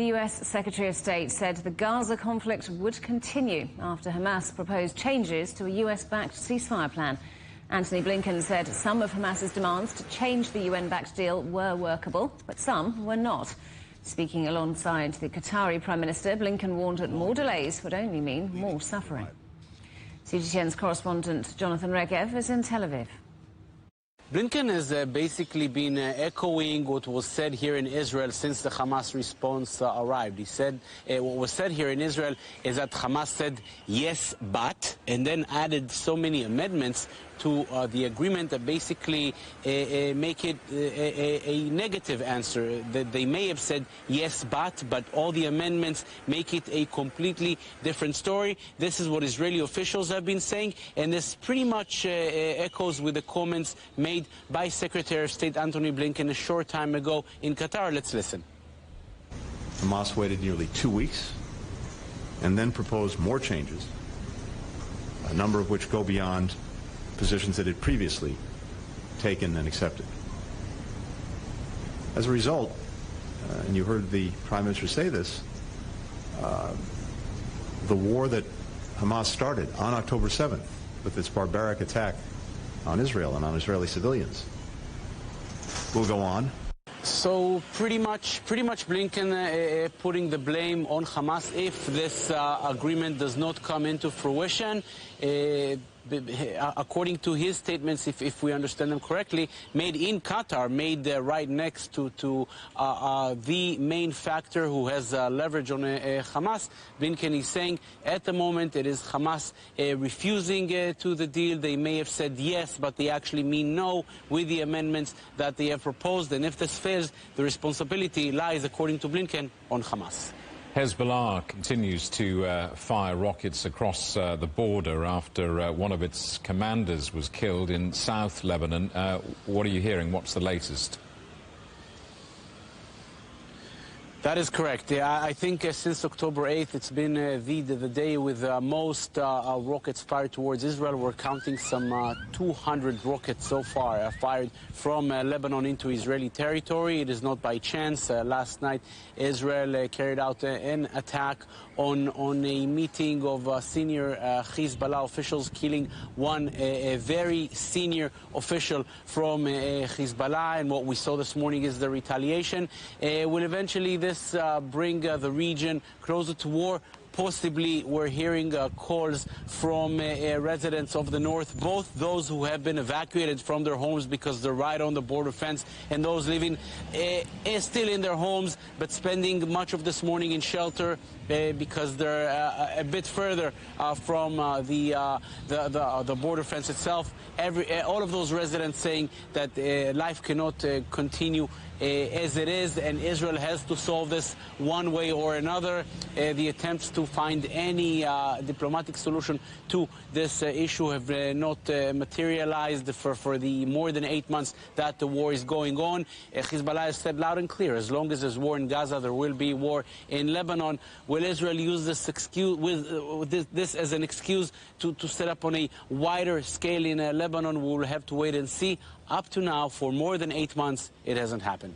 The US Secretary of State said the Gaza conflict would continue after Hamas proposed changes to a US-backed ceasefire plan. Antony Blinken said some of Hamas's demands to change the UN-backed deal were workable, but some were not. Speaking alongside the Qatari Prime Minister, Blinken warned that more delays would only mean more suffering. CGTN's correspondent Jonathan Regev is in Tel Aviv. Blinken has basically been echoing what was said here in Israel since the Hamas response arrived. He said what was said here in Israel is that Hamas said yes, but, and then added so many amendments to the agreement that basically make it a negative answer. That they may have said yes, but all the amendments make it a completely different story. This is what Israeli officials have been saying, and this pretty much echoes with the comments made by Secretary of State Antony Blinken a short time ago in Qatar. Let's listen. Hamas waited nearly 2 weeks and then proposed more changes, a number of which go beyond positions that it previously taken and accepted. As a result, and you heard the Prime Minister say this, the war that Hamas started on October 7th with its barbaric attack on Israel and on Israeli civilians will go on. So pretty much Blinken putting the blame on Hamas if this agreement does not come into fruition. According to his statements, if we understand them correctly, made in Qatar, made right next to the main factor who has leverage on Hamas. Blinken is saying at the moment it is Hamas refusing to the deal. They may have said yes, but they actually mean no with the amendments that they have proposed. And if this fails, the responsibility lies, according to Blinken, on Hamas. Hezbollah continues to fire rockets across the border after one of its commanders was killed in South Lebanon. What are you hearing? What's the latest? That is correct. Yeah, I think since October 8th, it's been the day with most rockets fired towards Israel. We're counting some 200 rockets so far fired from Lebanon into Israeli territory. It is not by chance. Last night, Israel carried out an attack on a meeting of senior Hezbollah officials, killing one very senior official from Hezbollah. And what we saw this morning is the retaliation. Will eventually this bring the region closer to war? Possibly. We're hearing calls from residents of the north, both those who have been evacuated from their homes because they're right on the border fence, and those living still in their homes but spending much of this morning in shelter because they're a bit further from the border fence itself. All of those residents saying that life cannot continue as it is, and Israel has to solve this one way or another. The attempts to find any diplomatic solution to this issue have not materialized for the more than 8 months that the war is going on. Hezbollah has said loud and clear, as long as there's war in Gaza, there will be war in Lebanon. Will Israel use this this as an excuse to set up on a wider scale in Lebanon? We will have to wait and see. Up to now, for more than 8 months, it hasn't happened.